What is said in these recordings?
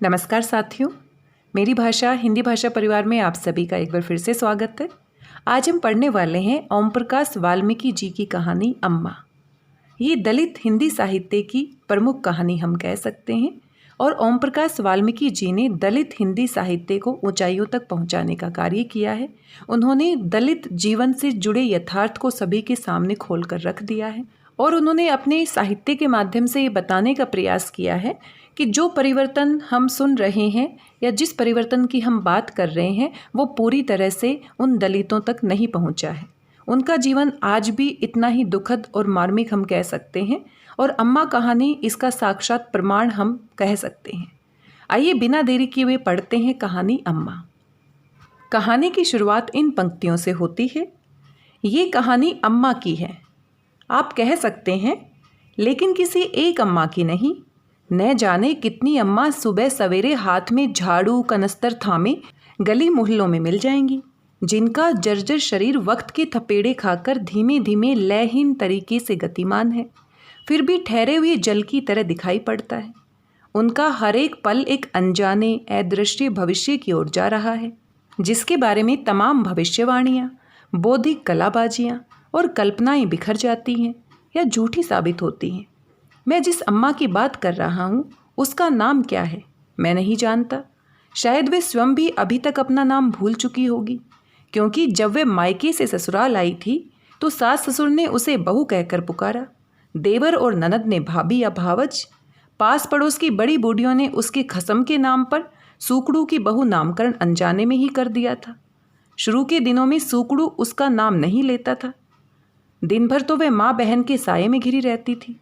नमस्कार साथियों, मेरी भाषा हिंदी भाषा परिवार में आप सभी का एक बार फिर से स्वागत है। आज हम पढ़ने वाले हैं ओम प्रकाश वाल्मीकि जी की कहानी अम्मा। ये दलित हिंदी साहित्य की प्रमुख कहानी हम कह सकते हैं और ओम प्रकाश वाल्मीकि जी ने दलित हिंदी साहित्य को ऊंचाइयों तक पहुंचाने का कार्य किया है। उन्होंने दलित जीवन से जुड़े यथार्थ को सभी के सामने खोल कर रख दिया है और उन्होंने अपने साहित्य के माध्यम से ये बताने का प्रयास किया है कि जो परिवर्तन हम सुन रहे हैं या जिस परिवर्तन की हम बात कर रहे हैं वो पूरी तरह से उन दलितों तक नहीं पहुंचा है। उनका जीवन आज भी इतना ही दुखद और मार्मिक हम कह सकते हैं और अम्मा कहानी इसका साक्षात प्रमाण हम कह सकते हैं। आइए बिना देरी किए हुए पढ़ते हैं कहानी अम्मा। कहानी की शुरुआत इन पंक्तियों से होती है। ये कहानी अम्मा की है, आप कह सकते हैं, लेकिन किसी एक अम्मा की नहीं। न जाने कितनी अम्मा सुबह सवेरे हाथ में झाड़ू कनस्तर थामे गली मोहल्लों में मिल जाएंगी, जिनका जर्जर शरीर वक्त के थपेड़े खाकर धीमे धीमे लयहीन तरीके से गतिमान है, फिर भी ठहरे हुए जल की तरह दिखाई पड़ता है। उनका हर एक पल एक अनजाने अदृश्य भविष्य की ओर जा रहा है, जिसके बारे में तमाम भविष्यवाणियाँ, बौद्धिक कलाबाजियाँ और कल्पनाएं बिखर जाती हैं या झूठी साबित होती हैं। मैं जिस अम्मा की बात कर रहा हूँ उसका नाम क्या है मैं नहीं जानता। शायद वे स्वयं भी अभी तक अपना नाम भूल चुकी होगी, क्योंकि जब वे मायके से ससुराल आई थी तो सास ससुर ने उसे बहू कहकर पुकारा, देवर और ननद ने भाभी या भावज, पास पड़ोस की बड़ी बूढ़ियों ने उसके खसम के नाम पर सूकड़ू की बहू नामकरण अनजाने में ही कर दिया था। शुरू के दिनों में सूकड़ू उसका नाम नहीं लेता था। दिन भर तो वह माँ बहन के साये में घिरी रहती थी।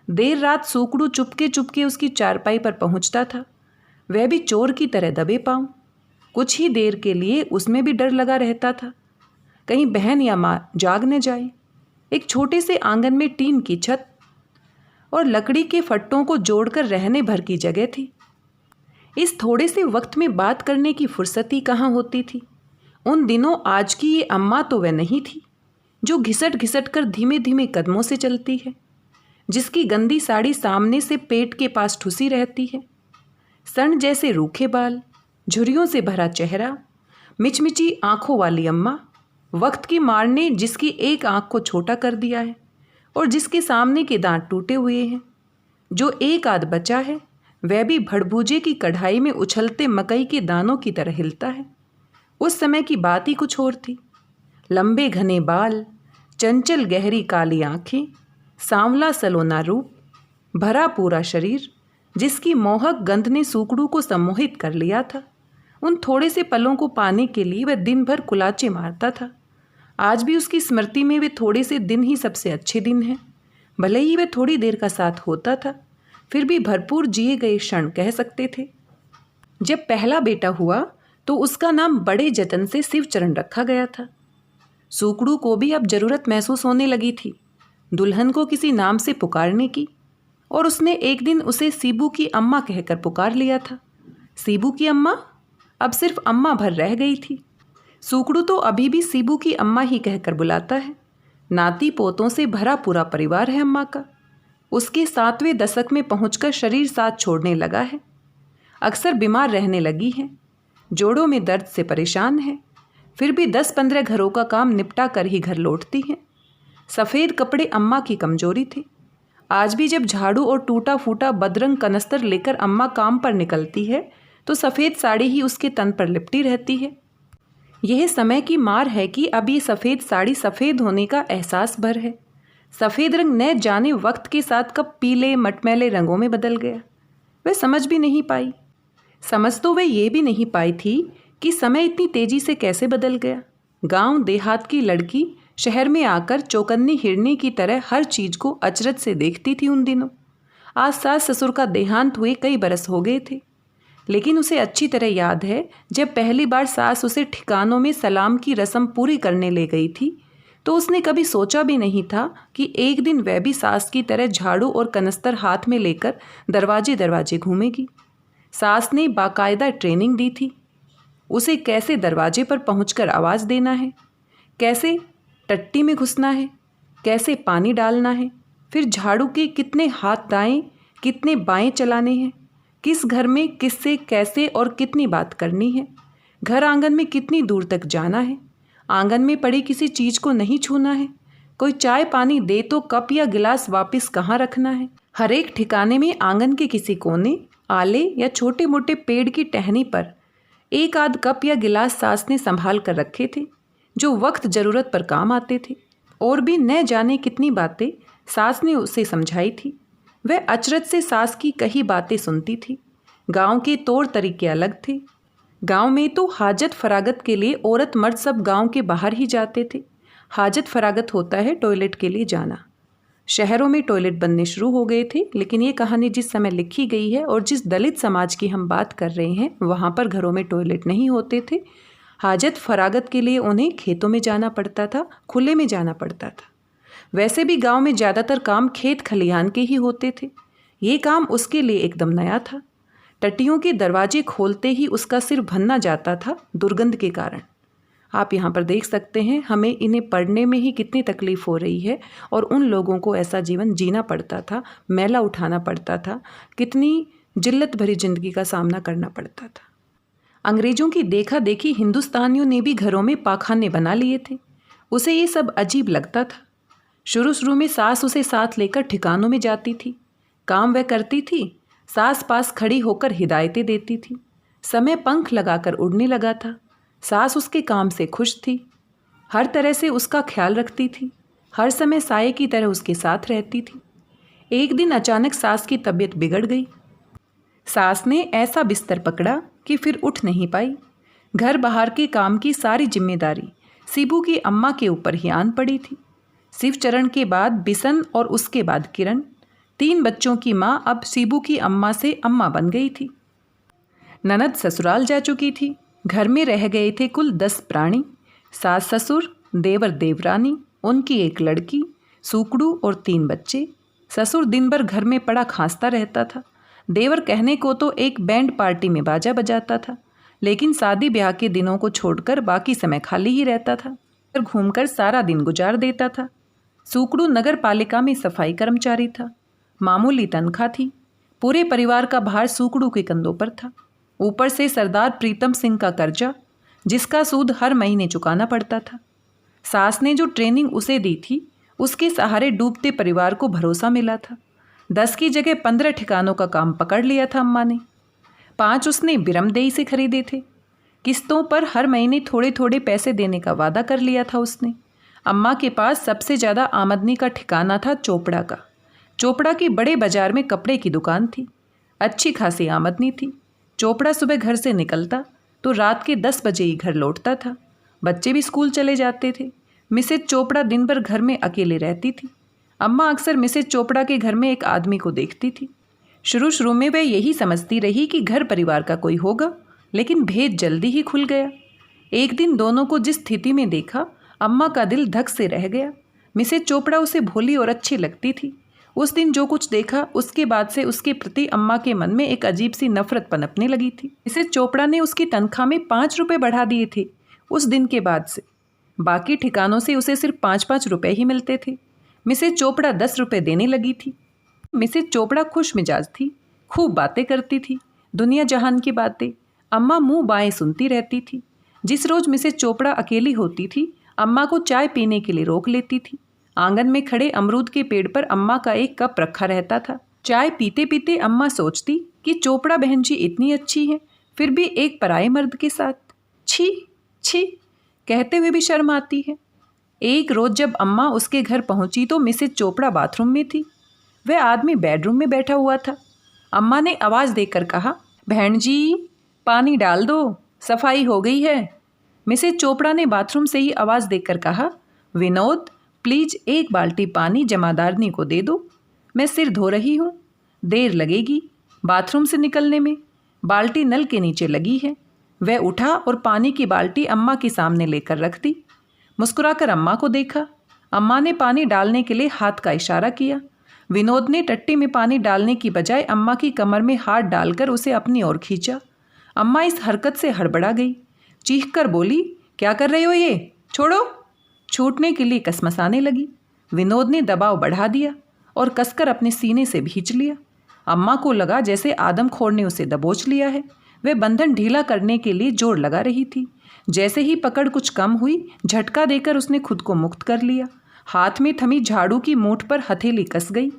देर रात सूकड़ू चुपके चुपके उसकी चारपाई पर पहुंचता था, वह भी चोर की तरह दबे पांव। कुछ ही देर के लिए उसमें भी डर लगा रहता था, कहीं बहन या माँ जाग न जाए। एक छोटे से आंगन में टीन की छत और लकड़ी के फट्टों को जोड़कर रहने भर की जगह थी। इस थोड़े से वक्त में बात करने की फुर्सत ही कहाँ होती थी। उन दिनों आज की ये अम्मा तो वह नहीं थी जो घिसट घिसट कर धीमे धीमे कदमों से चलती है, जिसकी गंदी साड़ी सामने से पेट के पास ठुसी रहती है। सन जैसे रूखे बाल, झुर्रियों से भरा चेहरा, मिचमिची आंखों वाली अम्मा, वक्त की मार ने जिसकी एक आंख को छोटा कर दिया है और जिसके सामने के दांत टूटे हुए हैं। जो एक आध बचा है वह भी भड़बूजे की कढ़ाई में उछलते मकई के दानों की तरह हिलता है। उस समय की बात ही कुछ और थी। लंबे घने बाल, चंचल गहरी काली आंखें, सांवला सलोना रूप, भरा पूरा शरीर, जिसकी मोहक गंध ने सूकड़ू को सम्मोहित कर लिया था। उन थोड़े से पलों को पाने के लिए वह दिन भर कुलाचे मारता था। आज भी उसकी स्मृति में वे थोड़े से दिन ही सबसे अच्छे दिन हैं। भले ही वह थोड़ी देर का साथ होता था, फिर भी भरपूर जिए गए क्षण कह सकते थे। जब पहला बेटा हुआ तो उसका नाम बड़े जतन से शिवचरण रखा गया था। सूकड़ू को भी अब जरूरत महसूस होने लगी थी दुल्हन को किसी नाम से पुकारने की, और उसने एक दिन उसे सीबू की अम्मा कहकर पुकार लिया था। सीबू की अम्मा अब सिर्फ अम्मा भर रह गई थी। सूकड़ू तो अभी भी सीबू की अम्मा ही कहकर बुलाता है। नाती पोतों से भरा पूरा परिवार है अम्मा का। उसके 7वें दशक में पहुंचकर शरीर साथ छोड़ने लगा है। अक्सर बीमार रहने लगी है, जोड़ों में दर्द से परेशान है, फिर भी 10-15 घरों का काम निपटा कर ही घर लौटती हैं। सफ़ेद कपड़े अम्मा की कमजोरी थे। आज भी जब झाड़ू और टूटा फूटा बदरंग कनस्तर लेकर अम्मा काम पर निकलती है तो सफ़ेद साड़ी ही उसके तन पर लिपटी रहती है। यह समय की मार है कि अब ये सफ़ेद साड़ी सफ़ेद होने का एहसास भर है। सफ़ेद रंग न जाने वक्त के साथ कब पीले मटमैले रंगों में बदल गया, वह समझ भी नहीं पाई। समझ तो वह ये भी नहीं पाई थी कि समय इतनी तेजी से कैसे बदल गया। गांव देहात की लड़की शहर में आकर चौकन्नी हिरनी की तरह हर चीज को अचरज से देखती थी उन दिनों। आज सास ससुर का देहांत हुए कई बरस हो गए थे, लेकिन उसे अच्छी तरह याद है जब पहली बार सास उसे ठिकानों में सलाम की रस्म पूरी करने ले गई थी तो उसने कभी सोचा भी नहीं था कि एक दिन वह भी सास की तरह झाड़ू और कनस्तर हाथ में लेकर दरवाजे दरवाजे घूमेगी। सास ने बाकायदा ट्रेनिंग दी थी उसे कैसे दरवाजे पर पहुंचकर आवाज़ देना है, कैसे टट्टी में घुसना है, कैसे पानी डालना है, फिर झाड़ू के कितने हाथ दाएं कितने बाएं चलाने हैं, किस घर में किससे कैसे और कितनी बात करनी है, घर आंगन में कितनी दूर तक जाना है, आंगन में पड़ी किसी चीज़ को नहीं छूना है, कोई चाय पानी दे तो कप या गिलास वापस कहाँ रखना है। हर एक ठिकाने में आंगन के किसी कोने, आले या छोटे मोटे पेड़ की टहनी पर एक आध कप या गिलास सास ने संभाल कर रखे थे, जो वक्त ज़रूरत पर काम आते थे। और भी न जाने कितनी बातें सास ने उसे समझाई थी। वह अचरज से सास की कही बातें सुनती थी। गांव के तौर तरीके अलग थे। गांव में तो हाजत फरागत के लिए औरत मर्द सब गांव के बाहर ही जाते थे। हाजत फरागत होता है टॉयलेट के लिए जाना। शहरों में टॉयलेट बनने शुरू हो गए थे, लेकिन ये कहानी जिस समय लिखी गई है और जिस दलित समाज की हम बात कर रहे हैं, वहाँ पर घरों में टॉयलेट नहीं होते थे। हाजत फरागत के लिए उन्हें खेतों में जाना पड़ता था, खुले में जाना पड़ता था। वैसे भी गांव में ज़्यादातर काम खेत खलिहान के ही होते थे। ये काम उसके लिए एकदम नया था। टट्टियों के दरवाजे खोलते ही उसका सिर भन्ना जाता था दुर्गंध के कारण। आप यहाँ पर देख सकते हैं, हमें इन्हें पढ़ने में ही कितनी तकलीफ़ हो रही है और उन लोगों को ऐसा जीवन जीना पड़ता था, मैला उठाना पड़ता था, कितनी जिल्लत भरी ज़िंदगी का सामना करना पड़ता था। अंग्रेज़ों की देखा देखी हिंदुस्तानियों ने भी घरों में पाखाने बना लिए थे। उसे ये सब अजीब लगता था। शुरू में सास उसे साथ लेकर ठिकानों में जाती थी। काम वह करती थी, सास पास खड़ी होकर हिदायतें देती थी। समय पंख लगाकर उड़ने लगा था। सास उसके काम से खुश थी, हर तरह से उसका ख्याल रखती थी, हर समय साये की तरह उसके साथ रहती थी। एक दिन अचानक सास की तबीयत बिगड़ गई। सास ने ऐसा बिस्तर पकड़ा कि फिर उठ नहीं पाई। घर बाहर के काम की सारी जिम्मेदारी शिबू की अम्मा के ऊपर ही आन पड़ी थी। शिवचरण के बाद बिसन और उसके बाद किरण, 3 बच्चों की माँ अब शिबू की अम्मा से अम्मा बन गई थी। ननद ससुराल जा चुकी थी। घर में रह गए थे कुल 10 प्राणी, सास ससुर, देवर देवरानी, उनकी एक लड़की, सूकड़ू और 3 बच्चे। ससुर दिन भर घर में पड़ा खांसता रहता था। देवर कहने को तो एक बैंड पार्टी में बाजा बजाता था, लेकिन शादी ब्याह के दिनों को छोड़कर बाकी समय खाली ही रहता था, घूमकर सारा दिन गुजार देता था। सूकड़ू नगर पालिका में सफाई कर्मचारी था। मामूली तनख्वाह थी। पूरे परिवार का भार सूकड़ू के कंधों पर था। ऊपर से सरदार प्रीतम सिंह का कर्जा, जिसका सूद हर महीने चुकाना पड़ता था। सास ने जो ट्रेनिंग उसे दी थी, उसके सहारे डूबते परिवार को भरोसा मिला था। 10 की जगह 15 ठिकानों का काम पकड़ लिया था अम्मा ने। 5 उसने बिरमदेई से खरीदे थे। किस्तों पर हर महीने थोड़े थोड़े पैसे देने का वादा कर लिया था उसने। अम्मा के पास सबसे ज़्यादा आमदनी का ठिकाना था चोपड़ा का। चोपड़ा के बड़े बाजार में कपड़े की दुकान थी। अच्छी खासी आमदनी थी। चोपड़ा सुबह घर से निकलता तो रात के 10 बजे ही घर लौटता था। बच्चे भी स्कूल चले जाते थे। मिसेज चोपड़ा दिन भर घर में अकेले रहती थी। अम्मा अक्सर मिसेज चोपड़ा के घर में एक आदमी को देखती थी। शुरू में वह यही समझती रही कि घर परिवार का कोई होगा, लेकिन भेद जल्दी ही खुल गया। एक दिन दोनों को जिस स्थिति में देखा, अम्मा का दिल धक से रह गया। मिसेज चोपड़ा उसे भोली और अच्छी लगती थी। उस दिन जो कुछ देखा, उसके बाद से उसके प्रति अम्मा के मन में एक अजीब सी नफरत पनपने लगी थी। मिसेज चोपड़ा ने उसकी तनख्वाह में 5 रुपये बढ़ा दिए थे उस दिन के बाद से। बाकी ठिकानों से उसे सिर्फ 5-5 रुपये ही मिलते थे। मिसेज चोपड़ा 10 रुपये देने लगी थी। मिसेज चोपड़ा खुश मिजाज थी, खूब बातें करती थी, दुनिया जहान की बातें। अम्मा मुंह बाएं सुनती रहती थी। जिस रोज मिसेज चोपड़ा अकेली होती थी, अम्मा को चाय पीने के लिए रोक लेती थी। आंगन में खड़े अमरूद के पेड़ पर अम्मा का एक कप रखा रहता था। चाय पीते पीते अम्मा सोचती कि चोपड़ा बहन जी इतनी अच्छी है, फिर भी एक पराये मर्द के साथ। छी छी कहते हुए भी शर्म आती है। एक रोज जब अम्मा उसके घर पहुंची तो मिसेज चोपड़ा बाथरूम में थी। वह आदमी बेडरूम में बैठा हुआ था। अम्मा ने आवाज़ देकर कहा, बहन जी पानी डाल दो, सफाई हो गई है। मिसेज चोपड़ा ने बाथरूम से ही आवाज़ देकर कहा, विनोद प्लीज 1 बाल्टी पानी जमादारनी को दे दो, मैं सिर धो रही हूँ, देर लगेगी बाथरूम से निकलने में। बाल्टी नल के नीचे लगी है। वह उठा और पानी की बाल्टी अम्मा के सामने लेकर रख दी। मुस्कुराकर अम्मा को देखा। अम्मा ने पानी डालने के लिए हाथ का इशारा किया। विनोद ने टट्टी में पानी डालने की बजाय अम्मा की कमर में हाथ डालकर उसे अपनी ओर खींचा। अम्मा इस हरकत से हड़बड़ा गई। चीखकर बोली, क्या कर रही हो ये, छोड़ो। छूटने के लिए कसमसाने लगी। विनोद ने दबाव बढ़ा दिया और कसकर अपने सीने से भींच लिया। अम्मा को लगा जैसे आदमखोर ने उसे दबोच लिया है। वह बंधन ढीला करने के लिए जोर लगा रही थी। जैसे ही पकड़ कुछ कम हुई, झटका देकर उसने खुद को मुक्त कर लिया। हाथ में थमी झाड़ू की मूठ पर हथेली कस गई।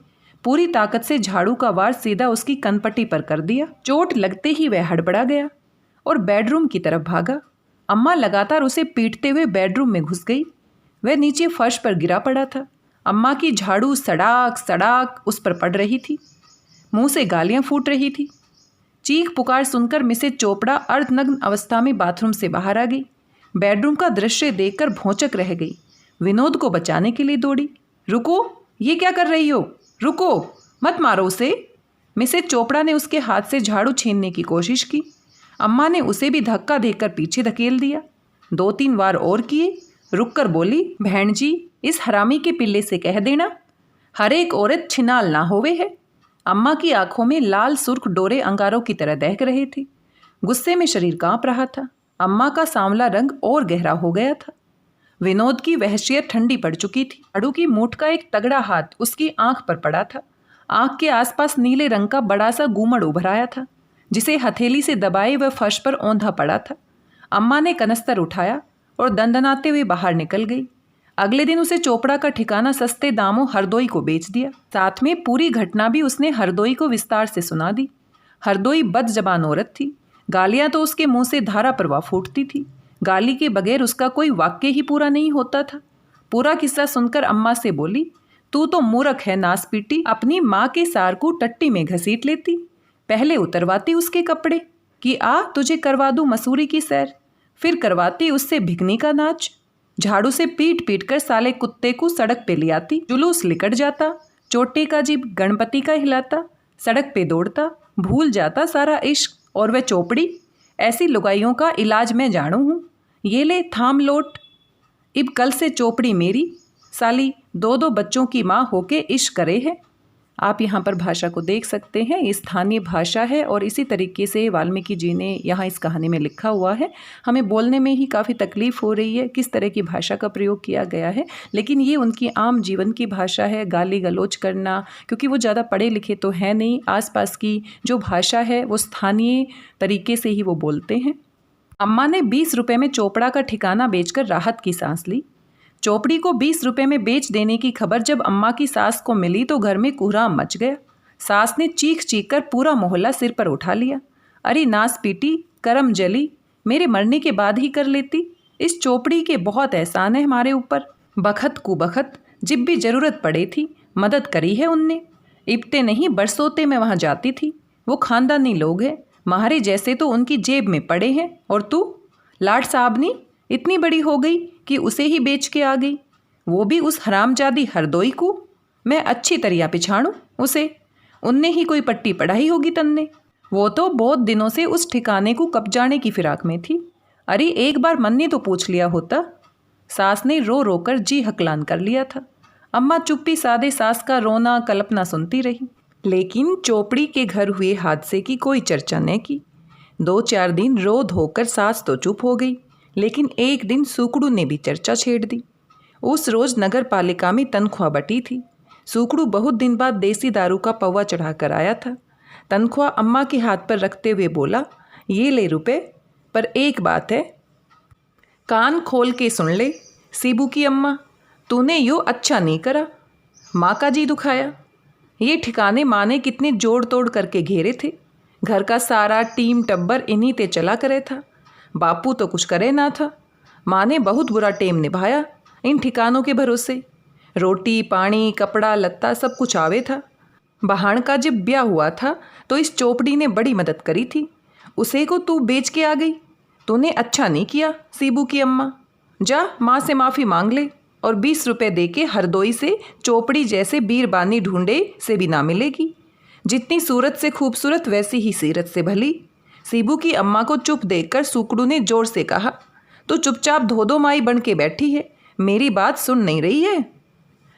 पूरी ताकत से झाड़ू का वार सीधा उसकी कनपट्टी पर कर दिया। चोट लगते ही वह हड़बड़ा गया और बेडरूम की तरफ भागा। अम्मा लगातार उसे पीटते हुए बेडरूम में घुस गई। वह नीचे फर्श पर गिरा पड़ा था। अम्मा की झाड़ू सड़ाक सड़ाक उस पर पड़ रही थी। मुंह से गालियां फूट रही थी। चीख पुकार सुनकर मिसेज चोपड़ा अर्धनग्न अवस्था में बाथरूम से बाहर आ गई। बेडरूम का दृश्य देखकर भौंचक रह गई। विनोद को बचाने के लिए दौड़ी। रुको, ये क्या कर रही हो? रुको, मत मारो उसे। मिसेज चोपड़ा ने उसके हाथ से झाड़ू छीनने की कोशिश की। अम्मा ने उसे भी धक्का देकर पीछे धकेल दिया। 2-3 बार और किए। रुककर बोली, बहन जी, इस हरामी के पिल्ले से कह देना हर एक औरत छिनाल ना होवे है। अम्मा की आंखों में लाल सुर्ख डोरे अंगारों की तरह दहक रहे थे। गुस्से में शरीर कांप रहा था। अम्मा का सांवला रंग और गहरा हो गया था। विनोद की वहशियत ठंडी पड़ चुकी थी। झाड़ू की मूठ का एक तगड़ा हाथ उसकी आंख पर पड़ा था। आंख के आसपास नीले रंग का बड़ा सा गुमड़ उभर आया था, जिसे हथेली से दबाए वह फर्श पर औंधा पड़ा था। अम्मा ने कनस्तर उठाया और दंदनाते हुए बाहर निकल गई। अगले दिन उसे चोपड़ा का ठिकाना सस्ते दामों हरदोई को बेच दिया। साथ में पूरी घटना भी उसने हरदोई को विस्तार से सुना दी। हरदोई बदजबान औरत थी। गालियां तो उसके मुंह से धारा प्रवाह फूटती थी। गाली के बगैर उसका कोई वाक्य ही पूरा नहीं होता था। पूरा किस्सा सुनकर अम्मा से बोली, तू तो मूर्ख है नासपीटी। अपनी माँ के सार को टट्टी में घसीट लेती। पहले उतरवाती उसके कपड़े कि आ तुझे करवा दूं मसूरी की सैर, फिर करवाती उससे भिगनी का नाच। झाड़ू से पीट पीट कर साले कुत्ते को सड़क पे ले आती। जुलूस लिकट जाता। चोटे का जीभ गणपति का हिलाता। सड़क पे दौड़ता। भूल जाता सारा इश्क और वह चोपड़ी। ऐसी लुगाइयों का इलाज मैं जानू हूँ। ये ले थाम लोट। इब कल से चोपड़ी मेरी। साली 2-2 बच्चों की माँ होके इश्क करे है। आप यहाँ पर भाषा को देख सकते हैं। ये स्थानीय भाषा है और इसी तरीके से वाल्मीकि जी ने यहाँ इस कहानी में लिखा हुआ है। हमें बोलने में ही काफ़ी तकलीफ़ हो रही है किस तरह की भाषा का प्रयोग किया गया है, लेकिन ये उनकी आम जीवन की भाषा है। गाली गलौज करना, क्योंकि वो ज़्यादा पढ़े लिखे तो है नहीं, आसपास की जो भाषा है वो स्थानीय तरीके से ही वो बोलते हैं। अम्मा ने 20 रुपये में चोपड़ा का ठिकाना बेचकर राहत की सांस ली। चोपड़ी को 20 रुपये में बेच देने की खबर जब अम्मा की सास को मिली तो घर में कोहराम मच गया। सास ने चीख चीख कर पूरा मोहल्ला सिर पर उठा लिया। अरे नास पीटी, करम जली, मेरे मरने के बाद ही कर लेती। इस चोपड़ी के बहुत एहसान है हमारे ऊपर। बखत कुबखत जब भी ज़रूरत पड़े थी मदद करी है उनने। इब्ते नहीं बरसोते में वहाँ जाती थी। वो खानदानी लोग हैं, महारे जैसे तो उनकी जेब में पड़े हैं। और तू लाट साहबनी इतनी बड़ी हो गई कि उसे ही बेच के आ गई, वो भी उस हरामजादी हरदोई को। मैं अच्छी तरह पिछाड़ूं उसे। उनने ही कोई पट्टी पढ़ाई होगी तन्ने। वो तो बहुत दिनों से उस ठिकाने को कब जाने की फिराक में थी। अरे एक बार मन ने तो पूछ लिया होता। सास ने रो रो कर जी हकलान कर लिया था। अम्मा चुप्पी सादे सास का रोना कल्पना सुनती रही, लेकिन चोपड़ी के घर हुए हादसे की कोई चर्चा न की। 2-4 दिन रो धोकर सास तो चुप हो गई, लेकिन एक दिन सुकड़ू ने भी चर्चा छेड़ दी। उस रोज नगर पालिका में तनख्वाह बटी थी। सुकड़ू बहुत दिन बाद देसी दारू का पौवा चढ़ा कर आया था। तनख्वाह अम्मा के हाथ पर रखते हुए बोला, ये ले रुपए, पर एक बात है, कान खोल के सुन ले सीबू की अम्मा, तूने यो अच्छा नहीं करा, माँ का जी दुखाया। ये ठिकाने माँ ने कितने जोड़ तोड़ करके घेरे थे। घर का सारा टीम टब्बर इन्हीं ते चला करे था। बापू तो कुछ करे ना था। माँ ने बहुत बुरा टेम निभाया इन ठिकानों के भरोसे। रोटी पानी कपड़ा लत्ता सब कुछ आवे था। बहान का जब ब्याह हुआ था तो इस चोपड़ी ने बड़ी मदद करी थी। उसे को तू बेच के आ गई। तूने अच्छा नहीं किया सीबू की अम्मा। जा माँ से माफ़ी मांग ले और 20 रुपये दे के हरदोई से चोपड़ी जैसे बीरबानी ढूंढे से भी ना मिलेगी। जितनी सूरत से खूबसूरत वैसी ही सीरत से भली। सीबू की अम्मा को चुप देखकर सुकड़ू ने जोर से कहा, तो चुपचाप धो माई बन के बैठी है, मेरी बात सुन नहीं रही है।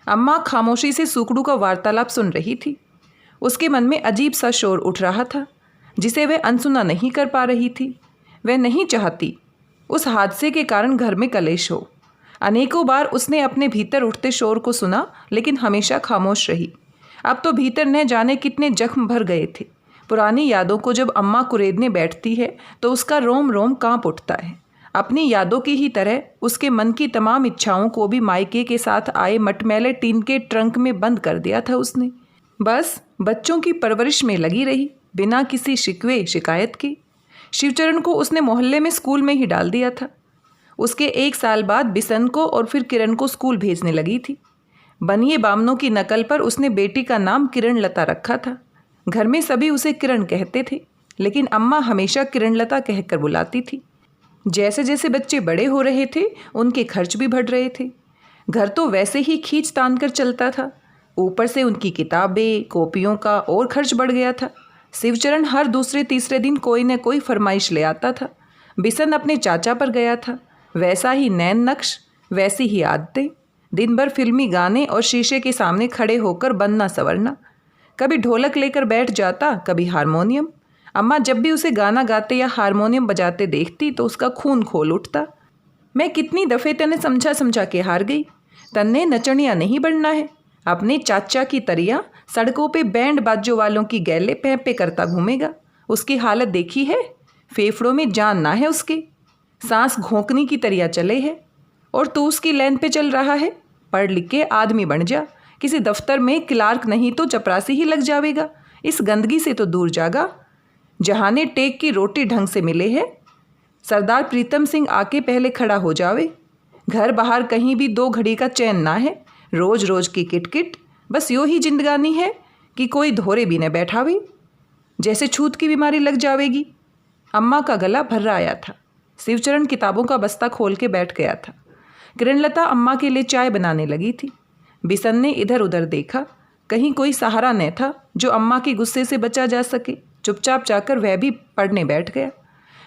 अम्मा खामोशी से सुकड़ू का वार्तालाप सुन रही थी। उसके मन में अजीब सा शोर उठ रहा था जिसे वह अनसुना नहीं कर पा रही थी। वह नहीं चाहती उस हादसे के कारण घर में कलेश हो। अनेकों बार उसने अपने भीतर उठते शोर को सुना, लेकिन हमेशा खामोश रही। अब तो भीतर न जाने कितने जख्म भर गए थे। पुरानी यादों को जब अम्मा कुरेदने बैठती है तो उसका रोम रोम कांप उठता है। अपनी यादों की ही तरह उसके मन की तमाम इच्छाओं को भी मायके के साथ आए मटमैले टीन के ट्रंक में बंद कर दिया था उसने। बस बच्चों की परवरिश में लगी रही, बिना किसी शिकवे शिकायत के। शिवचरण को उसने मोहल्ले में स्कूल में ही डाल दिया था। उसके 1 साल बाद बिसन को और फिर किरण को स्कूल भेजने लगी थी। बनिए बामनों की नकल पर उसने बेटी का नाम किरण लता रखा था। घर में सभी उसे किरण कहते थे, लेकिन अम्मा हमेशा किरण लता कहकर बुलाती थी। जैसे जैसे बच्चे बड़े हो रहे थे उनके खर्च भी बढ़ रहे थे। घर तो वैसे ही खींच तान कर चलता था, ऊपर से उनकी किताबें कॉपियों का और खर्च बढ़ गया था। शिवचरण हर दूसरे तीसरे दिन कोई न कोई फरमाइश ले आता था। बिसन अपने चाचा पर गया था, वैसा ही नैन नक्श, वैसी ही आदतें। दिन भर फिल्मी गाने और शीशे के सामने खड़े होकर बनना संवरना। कभी ढोलक लेकर बैठ जाता, कभी हारमोनियम। अम्मा जब भी उसे गाना गाते या हारमोनियम बजाते देखती तो उसका खून खोल उठता। मैं कितनी दफ़े तने समझा के हार गई। तन्ने नचनिया नहीं बनना है। अपने चाचा की तरिया सड़कों पे बैंड बाजों वालों की गैले पे करता घूमेगा। उसकी हालत देखी है, फेफड़ों में जान ना है उसके, सांस घोंकनी की तरिया चले है। और तू उसकी लाइन पे चल रहा है। पढ़ लिख के आदमी बन जा, किसी दफ्तर में क्लार्क नहीं तो चपरासी ही लग जावेगा। इस गंदगी से तो दूर जागा, जहाने टेक की रोटी ढंग से मिले है। सरदार प्रीतम सिंह आके पहले खड़ा हो जावे। घर बाहर कहीं भी 2 घड़ी का चैन ना है। रोज रोज की किटकिट, बस यूँ ही जिंदगानी है कि कोई धोरे भी न बैठावे, जैसे छूत की बीमारी लग जावेगी। अम्मा का गला भर्रा आया था। शिवचरण किताबों का बस्ता खोल के बैठ गया था। किरणलता अम्मा के लिए चाय बनाने लगी थी। बिसन ने इधर उधर देखा, कहीं कोई सहारा न था जो अम्मा के गुस्से से बचा जा सके। चुपचाप जाकर वह भी पढ़ने बैठ गया।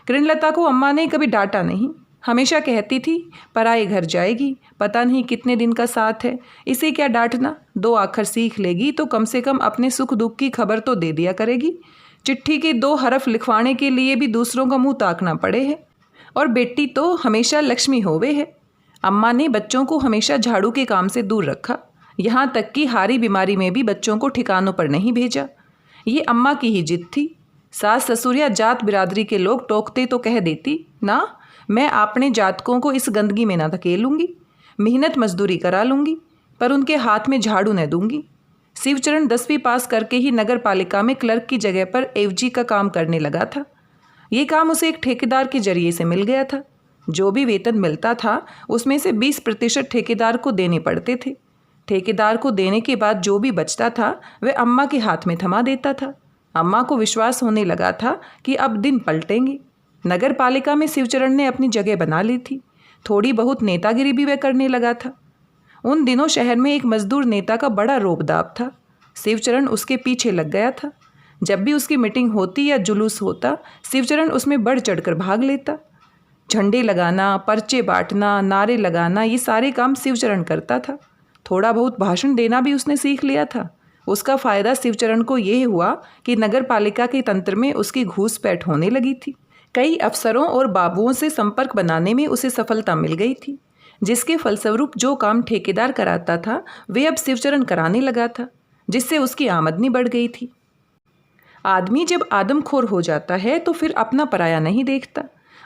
किरणलता को अम्मा ने कभी डांटा नहीं, हमेशा कहती थी पराए घर जाएगी, पता नहीं कितने दिन का साथ है, इसे क्या डांटना। 2 अक्षर सीख लेगी तो कम से कम अपने सुख दुख की खबर तो दे दिया करेगी। चिट्ठी के 2 हरफ लिखवाने के लिए भी दूसरों का मुंह ताकना पड़े है। और बेटी तो हमेशा लक्ष्मी होवे है। अम्मा ने बच्चों को हमेशा झाड़ू के काम से दूर रखा, यहाँ तक कि हारी बीमारी में भी बच्चों को ठिकानों पर नहीं भेजा। ये अम्मा की ही जिद थी। सास ससुर या जात बिरादरी के लोग टोकते तो कह देती, ना मैं अपने जातकों को इस गंदगी में ना धकेलूंगी, मेहनत मजदूरी करा लूँगी, पर उनके हाथ में झाड़ू न दूंगी। शिवचरण 10वीं पास करके ही नगर पालिका में क्लर्क की जगह पर एवजी का काम करने लगा था। ये काम उसे एक ठेकेदार के जरिए से मिल गया था। जो भी वेतन मिलता था उसमें से 20% ठेकेदार को देने पड़ते थे। ठेकेदार को देने के बाद जो भी बचता था वह अम्मा के हाथ में थमा देता था। अम्मा को विश्वास होने लगा था कि अब दिन पलटेंगे। नगर पालिका में शिवचरण ने अपनी जगह बना ली थी। थोड़ी बहुत नेतागिरी भी वह करने लगा था। उन दिनों शहर में एक मजदूर नेता का बड़ा रोबदाब था। शिवचरण उसके पीछे लग गया था। जब भी उसकी मीटिंग होती या जुलूस होता, शिवचरण उसमें बढ़ चढ़कर भाग लेता। झंडे लगाना, पर्चे बांटना, नारे लगाना, ये सारे काम शिवचरण करता था। थोड़ा बहुत भाषण देना भी उसने सीख लिया था। उसका फ़ायदा शिवचरण को यह हुआ कि नगर पालिका के तंत्र में उसकी घूसपैठ होने लगी थी। कई अफसरों और बाबुओं से संपर्क बनाने में उसे सफलता मिल गई थी, जिसके फलस्वरूप जो काम ठेकेदार कराता था वे अब शिवचरण कराने लगा था, जिससे उसकी आमदनी बढ़ गई थी। आदमी जब आदमखोर हो जाता है तो फिर अपना पराया नहीं देखता,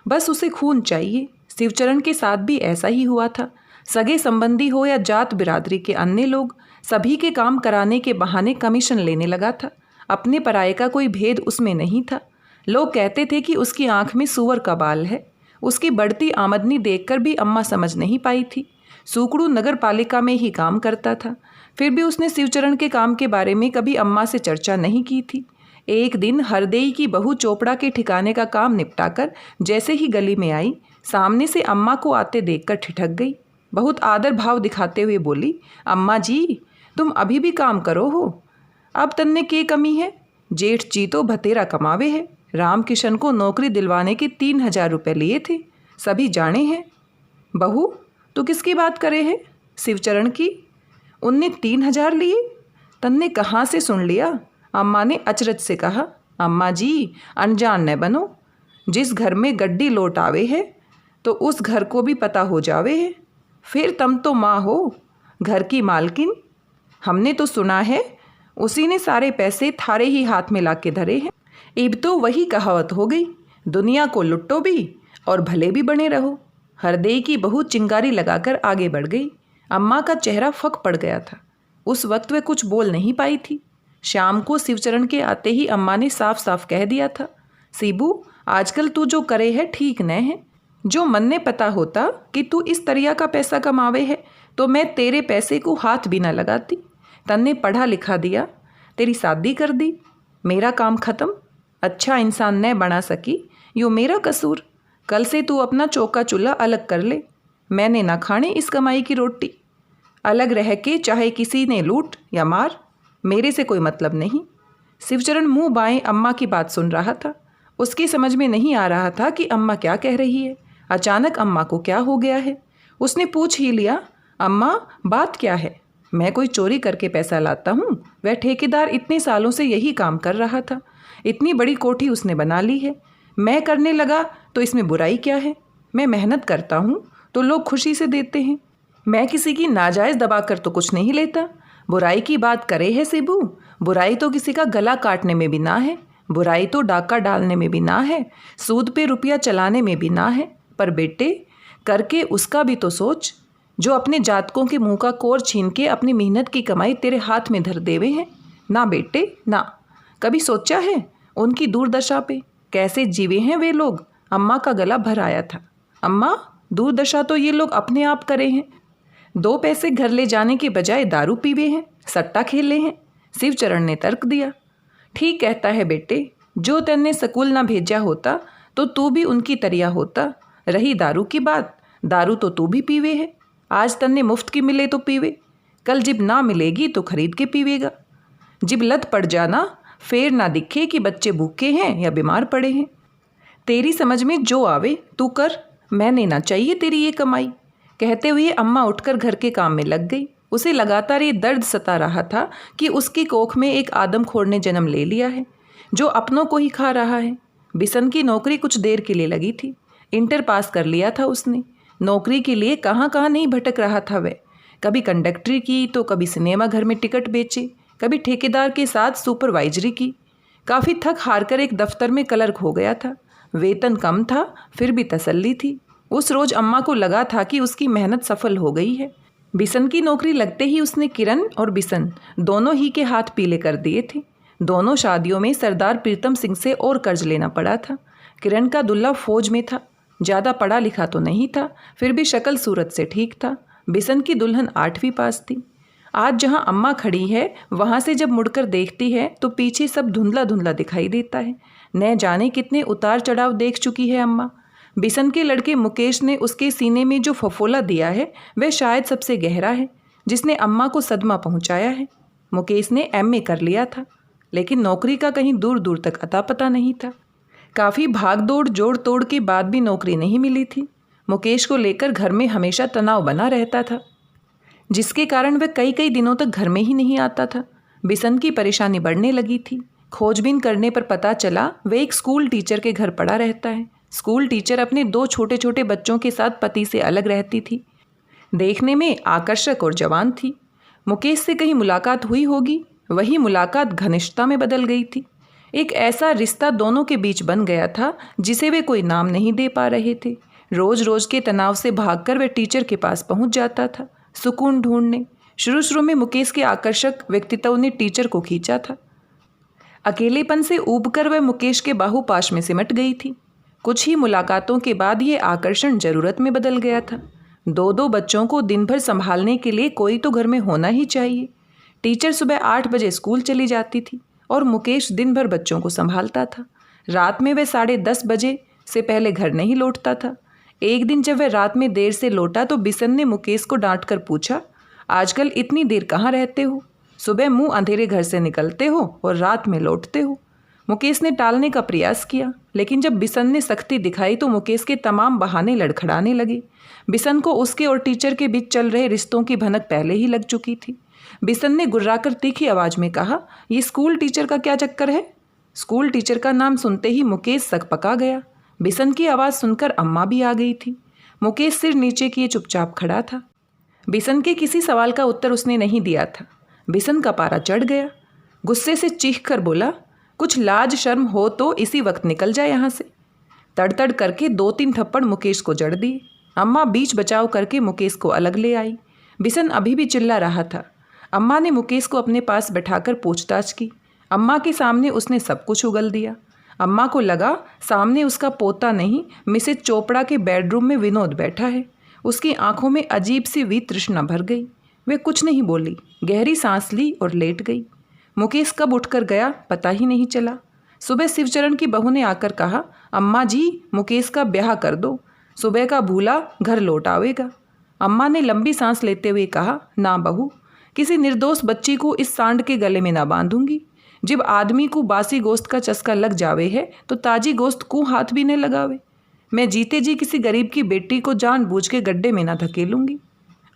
बस उसे खून चाहिए। शिवचरण के साथ भी ऐसा ही हुआ था। सगे संबंधी हो या जात बिरादरी के अन्य लोग, सभी के काम कराने के बहाने कमीशन लेने लगा था। अपने पराये का कोई भेद उसमें नहीं था। लोग कहते थे कि उसकी आंख में सूअर का बाल है। उसकी बढ़ती आमदनी देखकर भी अम्मा समझ नहीं पाई थी। सूकड़ू नगर पालिका में ही काम करता था, फिर भी उसने शिवचरण के काम के बारे में कभी अम्मा से चर्चा नहीं की थी। एक दिन हरदेई की बहू चोपड़ा के ठिकाने का काम निपटाकर जैसे ही गली में आई, सामने से अम्मा को आते देखकर ठिठक गई। बहुत आदर भाव दिखाते हुए बोली, अम्मा जी तुम अभी भी काम करो हो, अब तन्ने के कमी है। जेठ जी तो भतेरा कमावे है। रामकिशन को नौकरी दिलवाने के 3000 रुपये लिए थे, सभी जाने हैं। बहू तू किसकी बात करे है? शिवचरण की। उनने 3000 लिए? तन्ने कहाँ से सुन लिया? अम्मा ने अचरज से कहा। अम्मा जी अनजान न बनो, जिस घर में गड्डी लौट आवे है तो उस घर को भी पता हो जावे है। फिर तुम तो माँ हो, घर की मालकिन। हमने तो सुना है उसी ने सारे पैसे थारे ही हाथ में ला के धरे हैं। इब तो वही कहावत हो गई, दुनिया को लुट्टो भी और भले भी बने रहो। हरदेई की बहू चिंगारी लगाकर आगे बढ़ गई। अम्मा का चेहरा फक पड़ गया था। उस वक्त वे कुछ बोल नहीं पाई थी। शाम को शिवचरण के आते ही अम्मा ने साफ साफ कह दिया था, सीबू, आजकल तू जो करे है ठीक न है। जो मन ने पता होता कि तू इस तरिया का पैसा कमावे है तो मैं तेरे पैसे को हाथ भी ना लगाती। तन्ने पढ़ा लिखा दिया, तेरी शादी कर दी, मेरा काम खत्म। अच्छा इंसान न बना सकी, यो मेरा कसूर। कल से तू अपना चौका चूल्हा अलग कर ले। मैंने ना खाने इस कमाई की रोटी। अलग रह के चाहे किसी ने लूट या मार, मेरे से कोई मतलब नहीं। शिवचरण मुंह बाएं अम्मा की बात सुन रहा था। उसकी समझ में नहीं आ रहा था कि अम्मा क्या कह रही है। अचानक अम्मा को क्या हो गया है। उसने पूछ ही लिया, अम्मा बात क्या है? मैं कोई चोरी करके पैसा लाता हूँ? वह ठेकेदार इतने सालों से यही काम कर रहा था। इतनी बड़ी कोठी उसने बना ली है। मैं करने लगा तो इसमें बुराई क्या है? मैं मेहनत करता हूँ तो लोग खुशी से देते हैं। मैं किसी की नाजायज़ दबा कर तो कुछ नहीं लेता। बुराई की बात करे है सिबू, बुराई तो किसी का गला काटने में भी ना है। बुराई तो डाका डालने में भी ना है, सूद पे रुपया चलाने में भी ना है। पर बेटे, करके उसका भी तो सोच, जो अपने जातकों के मुंह का कोर छीन के अपनी मेहनत की कमाई तेरे हाथ में धर देवे हैं। ना बेटे ना, कभी सोचा है उनकी दुर्दशा पे? कैसे जीवे हैं वे लोग? अम्मा का गला भर आया था। अम्मा, दुर्दशा तो ये लोग अपने आप करे हैं। 2 पैसे घर ले जाने के बजाय दारू पीवे हैं, सट्टा खेले हैं। शिवचरण ने तर्क दिया। ठीक कहता है बेटे, जो तेने स्कूल ना भेजा होता तो तू भी उनकी तरिया होता। रही दारू की बात, दारू तो तू भी पीवे है। आज तन्ने मुफ्त की मिले तो पीवे, कल जिब ना मिलेगी तो खरीद के पीवेगा। जिब लत पड़ जाना, फिर ना दिखे कि बच्चे भूखे हैं या बीमार पड़े हैं। तेरी समझ में जो आवे तू कर, मैंने ना चाहिए तेरी ये कमाई। कहते हुए अम्मा उठकर घर के काम में लग गई। उसे लगातार ये दर्द सता रहा था कि उसकी कोख में एक आदमखोर ने जन्म ले लिया है जो अपनों को ही खा रहा है। बिसन की नौकरी कुछ देर के लिए लगी थी। इंटर पास कर लिया था उसने। नौकरी के लिए कहाँ कहाँ नहीं भटक रहा था वह। कभी कंडक्टरी की तो कभी सिनेमा घर में टिकट बेचे, कभी ठेकेदार के साथ सुपरवाइजरी की। काफ़ी थक हार कर एक दफ्तर में क्लर्क हो गया था। वेतन कम था, फिर भी तसल्ली थी। उस रोज़ अम्मा को लगा था कि उसकी मेहनत सफल हो गई है। बिसन की नौकरी लगते ही उसने किरण और बिसन दोनों ही के हाथ पीले कर दिए थे। दोनों शादियों में सरदार प्रीतम सिंह से और कर्ज लेना पड़ा था। किरण का दुल्हा फौज में था, ज़्यादा पढ़ा लिखा तो नहीं था, फिर भी शक्ल सूरत से ठीक था। बिसन की दुल्हन 8वीं पास थी। आज जहाँ अम्मा खड़ी है वहाँ से जब मुड़कर देखती है तो पीछे सब धुंधला धुंधला दिखाई देता है। न जाने कितने उतार चढ़ाव देख चुकी है अम्मा। बिसन के लड़के मुकेश ने उसके सीने में जो फफोला दिया है वह शायद सबसे गहरा है, जिसने अम्मा को सदमा पहुँचाया है। मुकेश ने MA कर लिया था, लेकिन नौकरी का कहीं दूर दूर तक अता पता नहीं था। काफ़ी भाग दौड़ जोड़ तोड़ के बाद भी नौकरी नहीं मिली थी। मुकेश को लेकर घर में हमेशा तनाव बना रहता था, जिसके कारण वह कई कई दिनों तक घर में ही नहीं आता था। बिसन की परेशानी बढ़ने लगी थी। खोजबीन करने पर पता चला वह एक स्कूल टीचर के घर पड़ा रहता है। स्कूल टीचर अपने 2 छोटे छोटे बच्चों के साथ पति से अलग रहती थी। देखने में आकर्षक और जवान थी। मुकेश से कहीं मुलाकात हुई होगी, वही मुलाकात घनिष्ठता में बदल गई थी। एक ऐसा रिश्ता दोनों के बीच बन गया था जिसे वे कोई नाम नहीं दे पा रहे थे। रोज रोज के तनाव से भागकर वह टीचर के पास पहुंच जाता था, सुकून ढूंढने। शुरू में मुकेश के आकर्षक व्यक्तित्व ने टीचर को खींचा था। अकेलेपन से ऊबकर वह मुकेश के बाहुपाश में सिमट गई थी। कुछ ही मुलाकातों के बाद ये आकर्षण जरूरत में बदल गया था। 2 बच्चों को दिन भर संभालने के लिए कोई तो घर में होना ही चाहिए। टीचर सुबह 8 बजे स्कूल चली जाती थी और मुकेश दिन भर बच्चों को संभालता था। रात में वह 10:30 बजे से पहले घर नहीं लौटता था। एक दिन जब वह रात में देर से लौटा तो बिसन ने मुकेश को डांट कर पूछा, आजकल इतनी देर कहाँ रहते हो? सुबह मुंह अंधेरे घर से निकलते हो और रात में लौटते हो। मुकेश ने टालने का प्रयास किया, लेकिन जब बिसन ने सख्ती दिखाई तो मुकेश के तमाम बहाने लड़खड़ाने लगे। बिसन को उसके और टीचर के बीच चल रहे रिश्तों की भनक पहले ही लग चुकी थी। बिसन ने गुर्राकर तीखी आवाज में कहा, ये स्कूल टीचर का क्या चक्कर है? स्कूल टीचर का नाम सुनते ही मुकेश सकपका गया। बिसन की आवाज़ सुनकर अम्मा भी आ गई थी। मुकेश सिर नीचे किए चुपचाप खड़ा था। बिसन के किसी सवाल का उत्तर उसने नहीं दिया था। बिसन का पारा चढ़ गया। गुस्से से चीख कर बोला, कुछ लाज शर्म हो तो इसी वक्त निकल जाए यहाँ से। तड़तड़ करके 2-3 थप्पड़ मुकेश को जड़ दिए। अम्मा बीच बचाव करके मुकेश को अलग ले आई। बिशन अभी भी चिल्ला रहा था। अम्मा ने मुकेश को अपने पास बैठाकर पूछताछ की। अम्मा के सामने उसने सब कुछ उगल दिया। अम्मा को लगा सामने उसका पोता नहीं, मिसेज चोपड़ा के बेडरूम में विनोद बैठा है। उसकी आंखों में अजीब सी वितृष्णा भर गई। वे कुछ नहीं बोली, गहरी सांस ली और लेट गई। मुकेश कब उठकर गया पता ही नहीं चला। सुबह शिवचरण की बहू ने आकर कहा, अम्मा जी मुकेश का ब्याह कर दो, सुबह का भूला घर लौट आवेगा। अम्मा ने लंबी सांस लेते हुए कहा, ना बहू, किसी निर्दोष बच्ची को इस सांड के गले में ना बांधूंगी। जब आदमी को बासी गोश्त का चस्का लग जावे है तो ताजी गोश्त को हाथ भी न लगावे। मैं जीते जी किसी गरीब की बेटी को जानबूझ के गड्ढे में ना धकेलूंगी।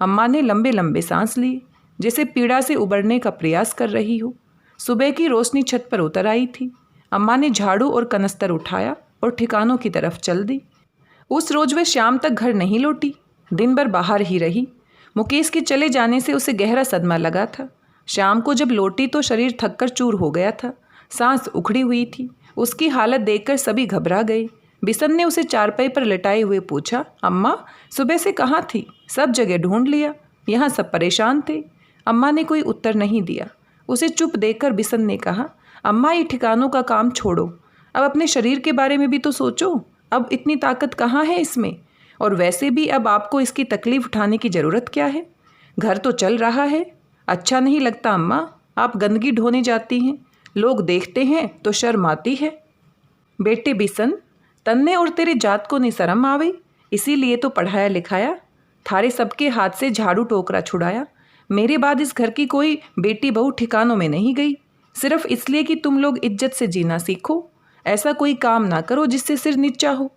अम्मा ने लंबे लंबे सांस लिए, जैसे पीड़ा से उबरने का प्रयास कर रही हो। सुबह की रोशनी छत पर उतर आई थी। अम्मा ने झाड़ू और कनस्तर उठाया और ठिकानों की तरफ चल दी। उस रोज वे शाम तक घर नहीं लौटी, दिन भर बाहर ही रही। मुकेश के चले जाने से उसे गहरा सदमा लगा था। शाम को जब लौटी तो शरीर थककर चूर हो गया था, सांस उखड़ी हुई थी। उसकी हालत देखकर सभी घबरा गए। बिशन ने उसे चारपाई पर लिटाए हुए पूछा, अम्मा सुबह से कहाँ थी? सब जगह ढूंढ लिया, यहाँ सब परेशान थे। अम्मा ने कोई उत्तर नहीं दिया। उसे चुप देखकर बिशन ने कहा, अम्मा ये ठिकानों का काम छोड़ो, अब अपने शरीर के बारे में भी तो सोचो। अब इतनी ताकत कहाँ है इसमें? और वैसे भी अब आपको इसकी तकलीफ उठाने की ज़रूरत क्या है? घर तो चल रहा है। अच्छा नहीं लगता अम्मा, आप गंदगी ढोने जाती हैं, लोग देखते हैं तो शर्म आती है। बेटे बिशन, तन्ने और तेरे जात को नहीं शर्म आवे, इसीलिए तो पढ़ाया लिखाया, थारे सबके हाथ से झाड़ू टोकरा छुड़ाया। मेरे बाद इस घर की कोई बेटी बहू ठिकानों में नहीं गई, सिर्फ इसलिए कि तुम लोग इज्जत से जीना सीखो। ऐसा कोई काम ना करो जिससे सिर नीचा हो।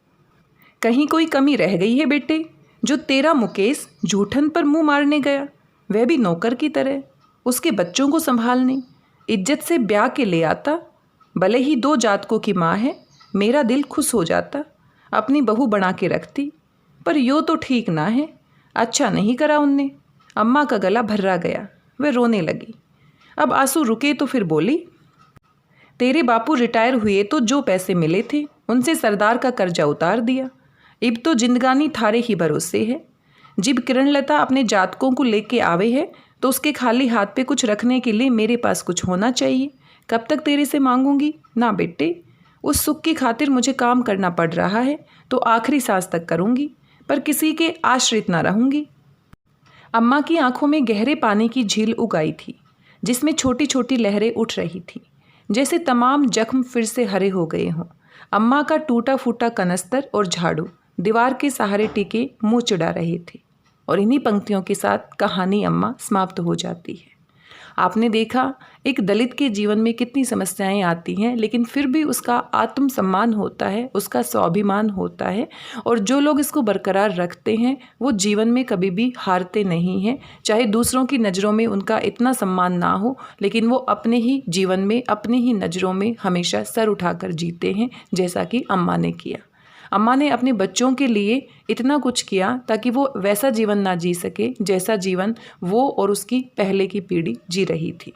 कहीं कोई कमी रह गई है बेटे? जो तेरा मुकेश जूठन पर मुंह मारने गया, वह भी नौकर की तरह, उसके बच्चों को संभालने, इज्जत से ब्याह के ले आता। भले ही 2 जातकों की माँ है, मेरा दिल खुश हो जाता, अपनी बहू बना के रखती, पर यो तो ठीक ना है। अच्छा नहीं करा उनने। अम्मा का गला भर्रा गया, वह रोने लगी। अब आंसू रुके तो फिर बोली, तेरे बापू रिटायर हुए तो जो पैसे मिले थे उनसे सरदार का कर्जा उतार दिया। इब तो जिंदगानी थारे ही भरोसे है। जब किरणलता अपने जातकों को लेके आवे है तो उसके खाली हाथ पे कुछ रखने के लिए मेरे पास कुछ होना चाहिए। कब तक तेरे से मांगूंगी? ना बेटे, उस सुख की खातिर मुझे काम करना पड़ रहा है तो आखिरी सांस तक करूंगी, पर किसी के आश्रित ना रहूंगी। अम्मा की आंखों में गहरे पानी की झील उगाई थी, जिसमें छोटी छोटी लहरें उठ रही थी, जैसे तमाम जख्म फिर से हरे हो गए हों। अम्मा का टूटा फूटा कनस्तर और झाड़ू दीवार के सहारे टिके मुंह चिढ़ा रहे थे। और इन्हीं पंक्तियों के साथ कहानी अम्मा समाप्त हो जाती है। आपने देखा एक दलित के जीवन में कितनी समस्याएं आती हैं, लेकिन फिर भी उसका आत्मसम्मान होता है, उसका स्वाभिमान होता है, और जो लोग इसको बरकरार रखते हैं वो जीवन में कभी भी हारते नहीं हैं। चाहे दूसरों की नज़रों में उनका इतना सम्मान ना हो, लेकिन वो अपने ही जीवन में, अपनी ही नज़रों में हमेशा सर उठाकर जीते हैं, जैसा कि अम्मा ने किया। अम्मा ने अपने बच्चों के लिए इतना कुछ किया ताकि वो वैसा जीवन ना जी सके जैसा जीवन वो और उसकी पहले की पीढ़ी जी रही थी।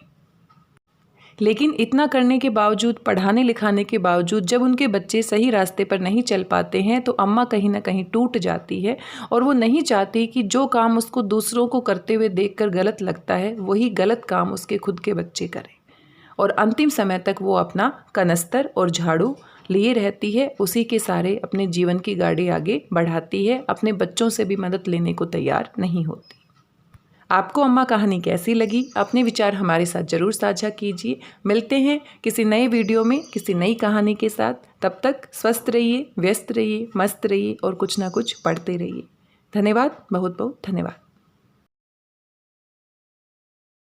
लेकिन इतना करने के बावजूद, पढ़ाने लिखाने के बावजूद, जब उनके बच्चे सही रास्ते पर नहीं चल पाते हैं तो अम्मा कहीं ना कहीं टूट जाती है, और वो नहीं चाहती कि जो काम उसको दूसरों को करते हुए देखकर गलत लगता है वही गलत काम उसके खुद के बच्चे करें। और अंतिम समय तक वो अपना कनस्तर और झाड़ू लिए रहती है, उसी के सारे अपने जीवन की गाड़ी आगे बढ़ाती है, अपने बच्चों से भी मदद लेने को तैयार नहीं होती। आपको अम्मा कहानी कैसी लगी? अपने विचार हमारे साथ ज़रूर साझा कीजिए। मिलते हैं किसी नए वीडियो में किसी नई कहानी के साथ। तब तक स्वस्थ रहिए, व्यस्त रहिए, मस्त रहिए और कुछ ना कुछ पढ़ते रहिए। धन्यवाद, बहुत बहुत धन्यवाद।